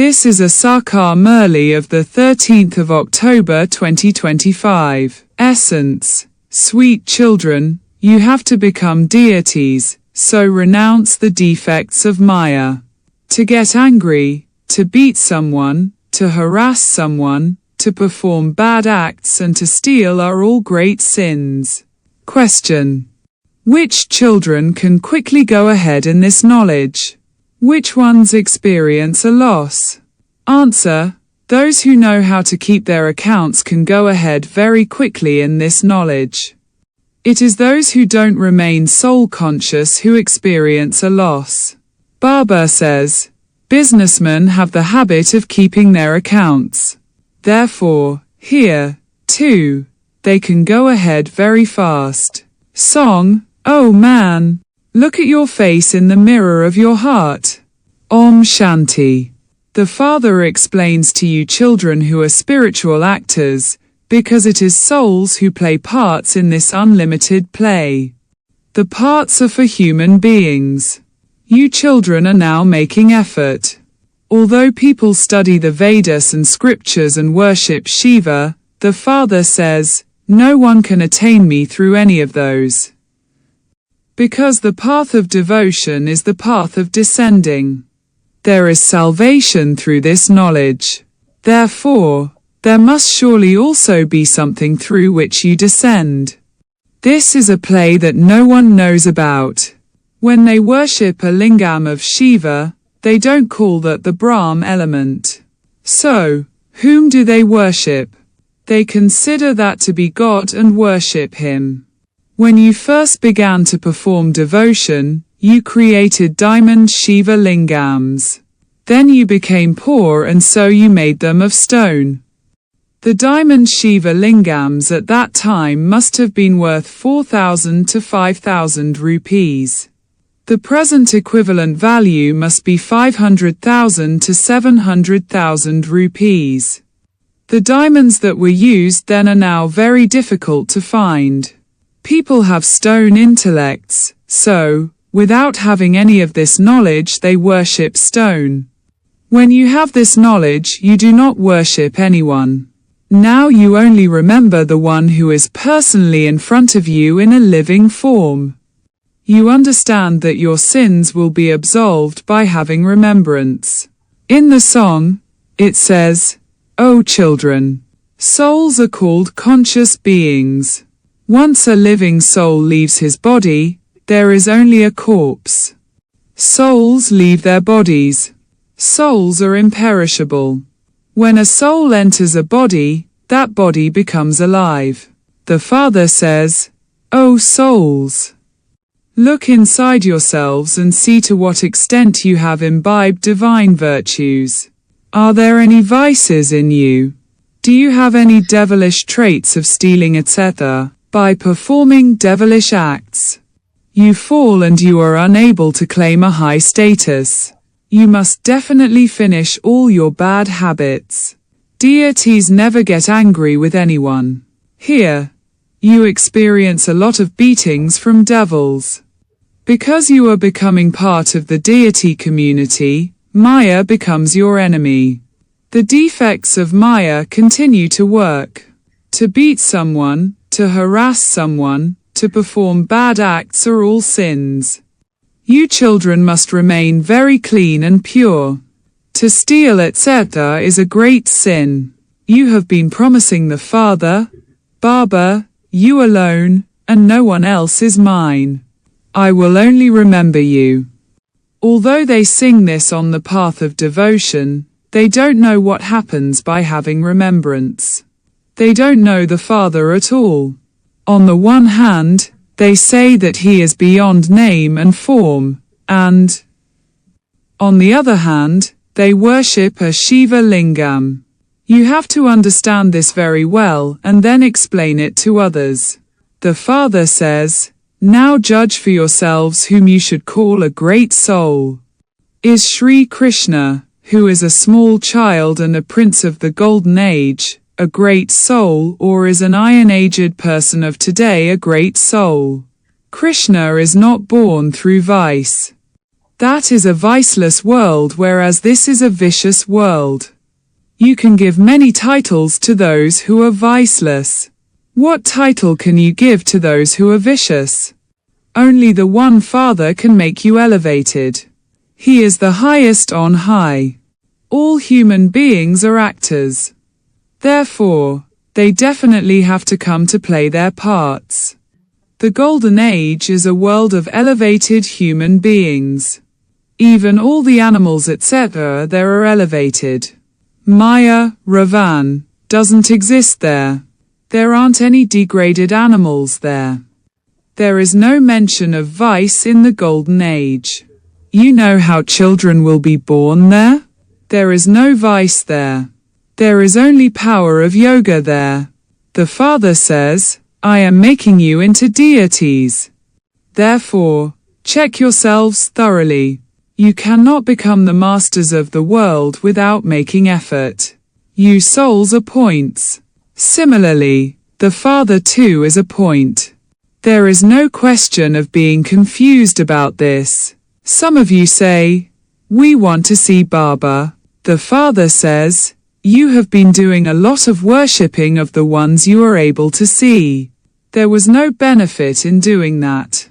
This is a Sakar Murli of the 13th of October 2025. Essence. Sweet children, you have to become deities, so renounce the defects of Maya. To get angry, to beat someone, to harass someone, to perform bad acts and to steal are all great sins. Question. Which children can quickly go ahead in this knowledge? Which ones experience a loss? Answer. Those who know how to keep their accounts can go ahead very quickly in this knowledge. It is those who don't remain soul-conscious who experience a loss. Baba says, businessmen have the habit of keeping their accounts. Therefore, here, too, they can go ahead very fast. Song. Oh man, look at your face in the mirror of your heart. Om Shanti. The Father explains to you children who are spiritual actors, because it is souls who play parts in this unlimited play. The parts are for human beings. You children are now making effort. Although people study the Vedas and scriptures and worship Shiva, the Father says, no one can attain me through any of those. Because the path of devotion is the path of descending. There is salvation through this knowledge. Therefore, there must surely also be something through which you descend. This is a play that no one knows about. When they worship a lingam of Shiva, they don't call that the Brahma element. So, whom do they worship? They consider that to be God and worship him. When you first began to perform devotion, you created diamond Shiva lingams. Then you became poor and so you made them of stone. The diamond Shiva lingams at that time must have been worth 4,000 to 5,000 rupees. The present equivalent value must be 500,000 to 700,000 rupees. The diamonds that were used then are now very difficult to find. People have stone intellects, so, without having any of this knowledge they worship stone. When you have this knowledge you do not worship anyone. Now you only remember the one who is personally in front of you in a living form. You understand that your sins will be absolved by having remembrance. In the song, it says, O children, souls are called conscious beings. Once a living soul leaves his body, there is only a corpse. Souls leave their bodies. Souls are imperishable. When a soul enters a body, that body becomes alive. The Father says, O souls! Look inside yourselves and see to what extent you have imbibed divine virtues. Are there any vices in you? Do you have any devilish traits of stealing etc.? By performing devilish acts, you fall and you are unable to claim a high status. You must definitely finish all your bad habits. Deities never get angry with anyone. Here, you experience a lot of beatings from devils. Because you are becoming part of the deity community, Maya becomes your enemy. The defects of Maya continue to work. To beat someone, to harass someone, to perform bad acts are all sins. You children must remain very clean and pure. To steal etc. is a great sin. You have been promising the Father, Baba, you alone, and no one else is mine. I will only remember you. Although they sing this on the path of devotion, they don't know what happens by having remembrance. They don't know the Father at all. On the one hand, they say that he is beyond name and form, and on the other hand, they worship a Shiva lingam. You have to understand this very well and then explain it to others. The Father says, now judge for yourselves whom you should call a great soul. Is Sri Krishna, who is a small child and a prince of the golden age, a great soul, or is an iron-aged person of today a great soul? Krishna is not born through vice. That is a viceless world, whereas this is a vicious world. You can give many titles to those who are viceless. What title can you give to those who are vicious? Only the one Father can make you elevated. He is the highest on high. All human beings are actors. Therefore, they definitely have to come to play their parts. The Golden Age is a world of elevated human beings. Even all the animals etc. there are elevated. Maya, Ravan, doesn't exist there. There aren't any degraded animals there. There is no mention of vice in the Golden Age. You know how children will be born there? There is no vice there. There is only power of yoga there. The Father says, I am making you into deities. Therefore, check yourselves thoroughly. You cannot become the masters of the world without making effort. You souls are points. Similarly, the Father too is a point. There is no question of being confused about this. Some of you say, we want to see Baba. The Father says, you have been doing a lot of worshipping of the ones you are able to see. There was no benefit in doing that.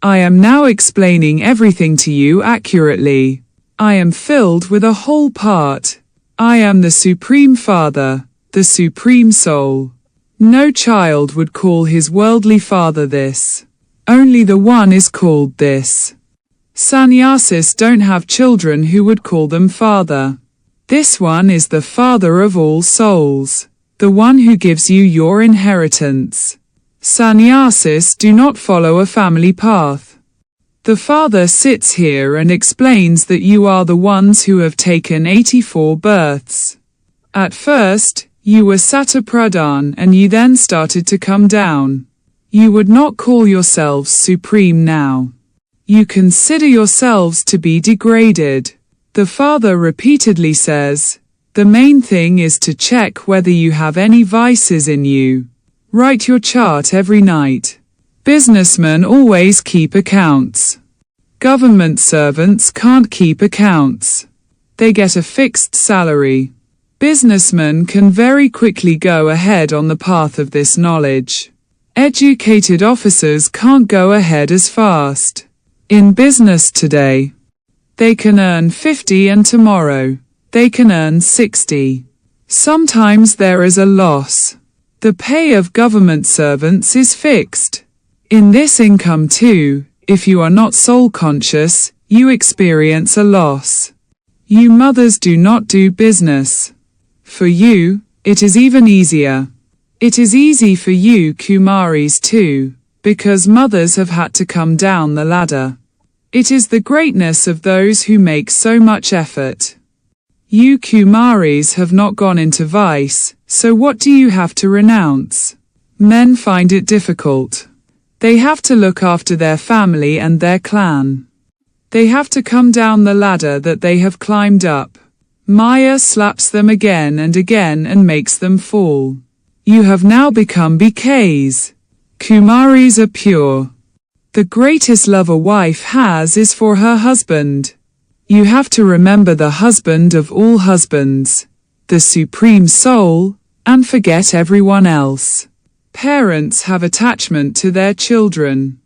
I am now explaining everything to you accurately. I am filled with a whole part. I am the Supreme Father, the Supreme Soul. No child would call his worldly father this. Only the one is called this. Sannyasis don't have children who would call them father. This one is the Father of all souls, the one who gives you your inheritance. Sannyasis do not follow a family path. The Father sits here and explains that you are the ones who have taken 84 births. At first, you were Satapradhan and you then started to come down. You would not call yourselves supreme now. You consider yourselves to be degraded. The Father repeatedly says, the main thing is to check whether you have any vices in you. Write your chart every night. Businessmen always keep accounts. Government servants can't keep accounts. They get a fixed salary. Businessmen can very quickly go ahead on the path of this knowledge. Educated officers can't go ahead as fast. In business today, they can earn 50 and tomorrow, they can earn 60. Sometimes there is a loss. The pay of government servants is fixed. In this income too, if you are not soul conscious, you experience a loss. You mothers do not do business. For you, it is even easier. It is easy for you Kumaris too, because mothers have had to come down the ladder. It is the greatness of those who make so much effort. You Kumaris have not gone into vice, so what do you have to renounce? Men find it difficult. They have to look after their family and their clan. They have to come down the ladder that they have climbed up. Maya slaps them again and makes them fall. You have now become BKs. Kumaris are pure. The greatest love a wife has is for her husband. You have to remember the husband of all husbands, the Supreme Soul, and forget everyone else. Parents have attachment to their children.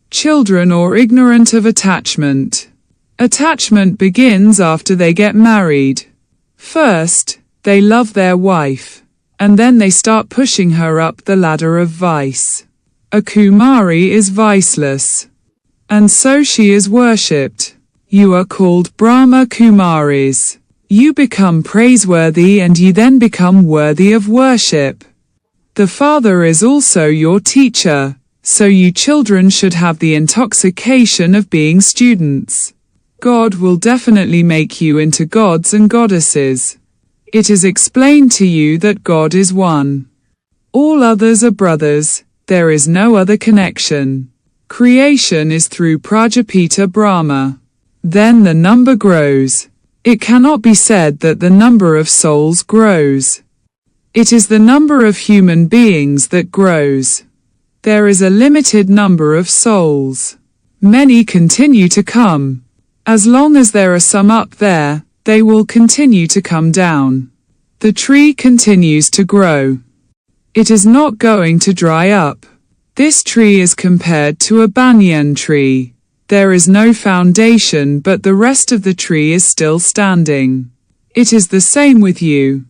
Children are ignorant of attachment. Attachment begins after they get married. First, they love their wife, and then they start pushing her up the ladder of vice. A Kumari is viceless, and so she is worshipped. You are called Brahma Kumaris. You become praiseworthy and you then become worthy of worship. The Father is also your teacher, so you children should have the intoxication of being students. God will definitely make you into gods and goddesses. It is explained to you that God is one. All others are brothers, there is no other connection. Creation is through Prajapita Brahma. Then the number grows. It cannot be said that the number of souls grows. It is the number of human beings that grows. There is a limited number of souls. Many continue to come. As long as there are some up there, they will continue to come down. The tree continues to grow. It is not going to dry up. This tree is compared to a banyan tree. There is no foundation, but the rest of the tree is still standing. It is the same with you.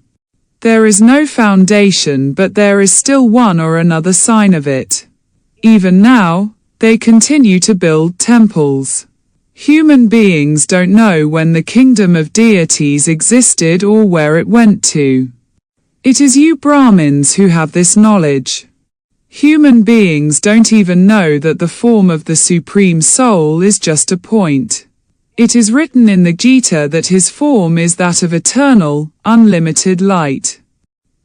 There is no foundation, but there is still one or another sign of it. Even now, they continue to build temples. Human beings don't know when the kingdom of deities existed or where it went to. It is you Brahmins who have this knowledge. Human beings don't even know that the form of the Supreme Soul is just a point. It is written in the Gita that his form is that of eternal, unlimited light.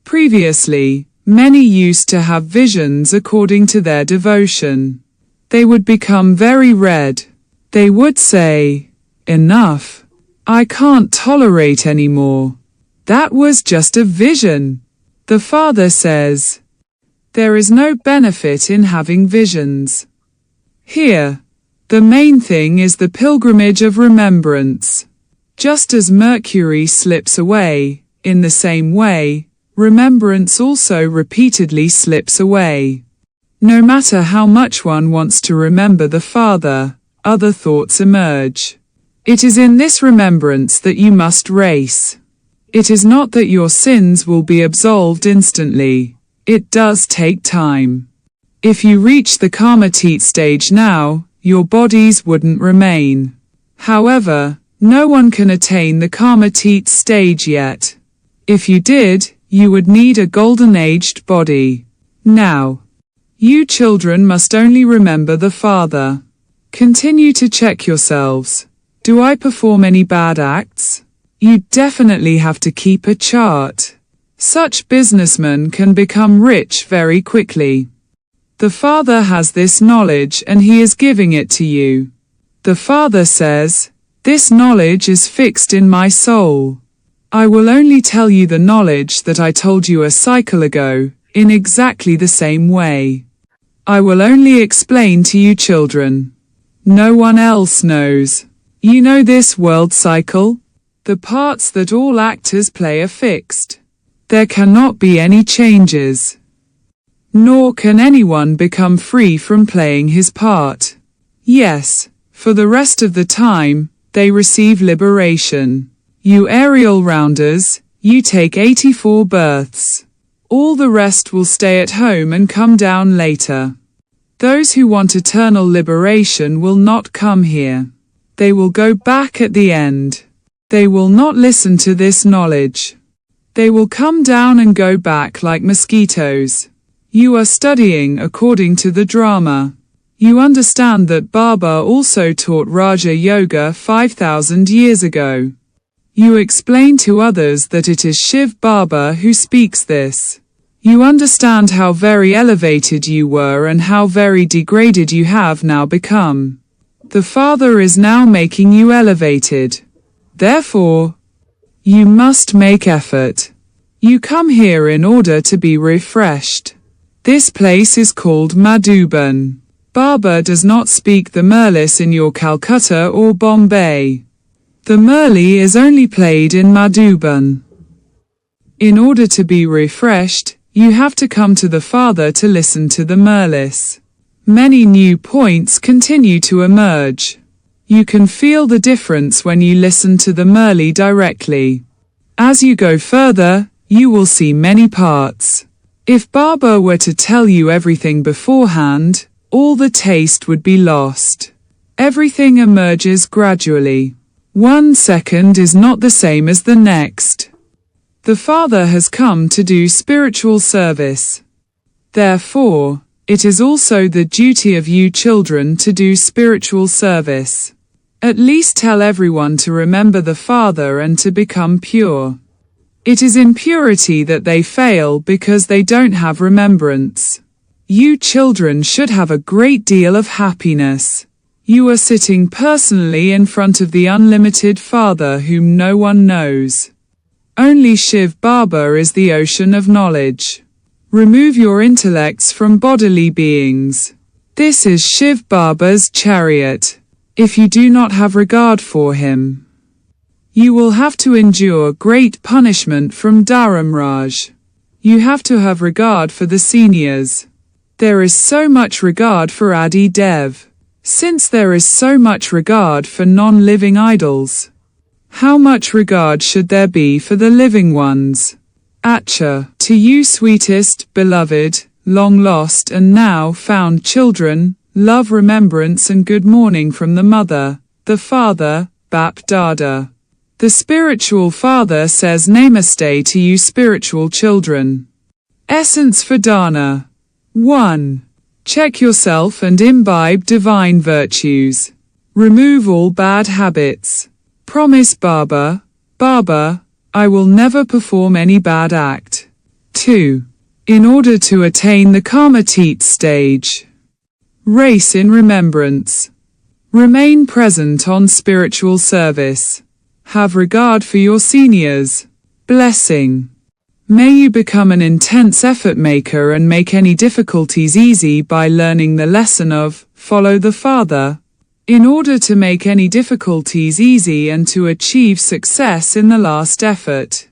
Previously, many used to have visions according to their devotion. They would become very red. They would say, "Enough. I can't tolerate anymore. That was just a vision." The Father says, there is no benefit in having visions. Here, the main thing is the pilgrimage of remembrance. Just as mercury slips away, in the same way, remembrance also repeatedly slips away. No matter how much one wants to remember the Father, other thoughts emerge. It is in this remembrance that you must race. It is not that your sins will be absolved instantly. It does take time. If you reach the karmatit stage now, your bodies wouldn't remain. However, no one can attain the karmatit stage yet. If you did, you would need a golden-aged body. Now, you children must only remember the Father. Continue to check yourselves. Do I perform any bad acts? You definitely have to keep a chart. Such businessmen can become rich very quickly. The Father has this knowledge and he is giving it to you. The Father says, this knowledge is fixed in my soul. I will only tell you the knowledge that I told you a cycle ago, in exactly the same way. I will only explain to you children. No one else knows. You know this world cycle? The parts that all actors play are fixed. There cannot be any changes. Nor can anyone become free from playing his part. Yes, for the rest of the time, they receive liberation. You aerial rounders, you take 84 births. All the rest will stay at home and come down later. Those who want eternal liberation will not come here. They will go back at the end. They will not listen to this knowledge. They will come down and go back like mosquitoes. You are studying according to the drama. You understand that Baba also taught Raja Yoga 5,000 years ago. You explain to others that it is Shivbaba who speaks this. You understand how very elevated you were and how very degraded you have now become. The Father is now making you elevated. Therefore, you must make effort. You come here in order to be refreshed. This place is called Madhuban. Baba does not speak the Murlis in your Calcutta or Bombay. The Murli is only played in Madhuban. In order to be refreshed, you have to come to the Father to listen to the Murlis. Many new points continue to emerge. You can feel the difference when you listen to the Murli directly. As you go further, you will see many parts. If Baba were to tell you everything beforehand, all the taste would be lost. Everything emerges gradually. 1 second is not the same as the next. The Father has come to do spiritual service. Therefore, it is also the duty of you children to do spiritual service. At least tell everyone to remember the Father and to become pure. It is in purity that they fail because they don't have remembrance. You children should have a great deal of happiness. You are sitting personally in front of the unlimited Father whom no one knows. Only Shivbaba is the ocean of knowledge. Remove your intellects from bodily beings. This is Shivbaba's chariot. if you do not have regard for him. You will have to endure great punishment from Dharamraj. You have to have regard for the seniors. There is so much regard for Adi Dev. Since there is so much regard for non-living idols, how much regard should there be for the living ones? Acha, to you sweetest, beloved, long lost and now found children, love, remembrance and good morning from the mother, the father, Bap Dada. The spiritual father says Namaste to you spiritual children. Essence for Dana. 1. Check yourself and imbibe divine virtues. Remove all bad habits. Promise Baba, Baba, I will never perform any bad act. 2. In order to attain the Karmatit stage, race in remembrance. Remain present on spiritual service. Have regard for your seniors. Blessing. May you become an intense effort maker and make any difficulties easy by learning the lesson of follow the Father, in order to make any difficulties easy and to achieve success in the last effort.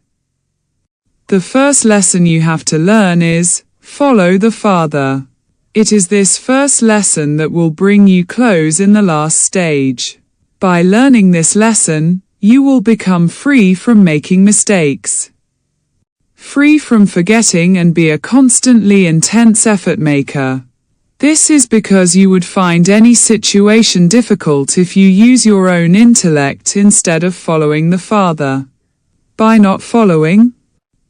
The first lesson you have to learn is follow the Father. It is this first lesson that will bring you close in the last stage. By learning this lesson, you will become free from making mistakes, free from forgetting and be a constantly intense effort maker. This is because you would find any situation difficult if you use your own intellect instead of following the Father. By not following,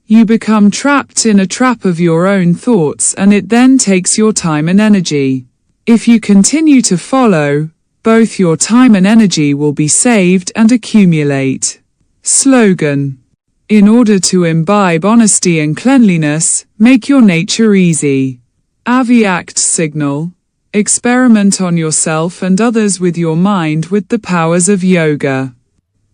you become trapped in a trap of your own thoughts and it then takes your time and energy. If you continue to follow, both your time and energy will be saved and accumulate. Slogan. In order to imbibe honesty and cleanliness, make your nature easy. Avi Act Signal. Experiment on yourself and others with your mind with the powers of yoga.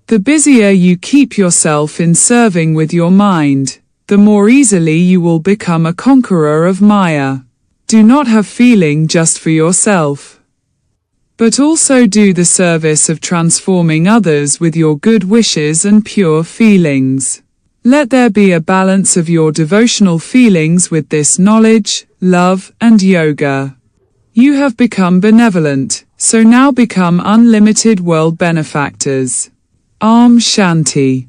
The busier you keep yourself in serving with your mind, the more easily you will become a conqueror of Maya. Do not have feeling just for yourself, but also do the service of transforming others with your good wishes and pure feelings. Let there be a balance of your devotional feelings with this knowledge, love, and yoga. You have become benevolent, so now become unlimited world benefactors. Om Shanti.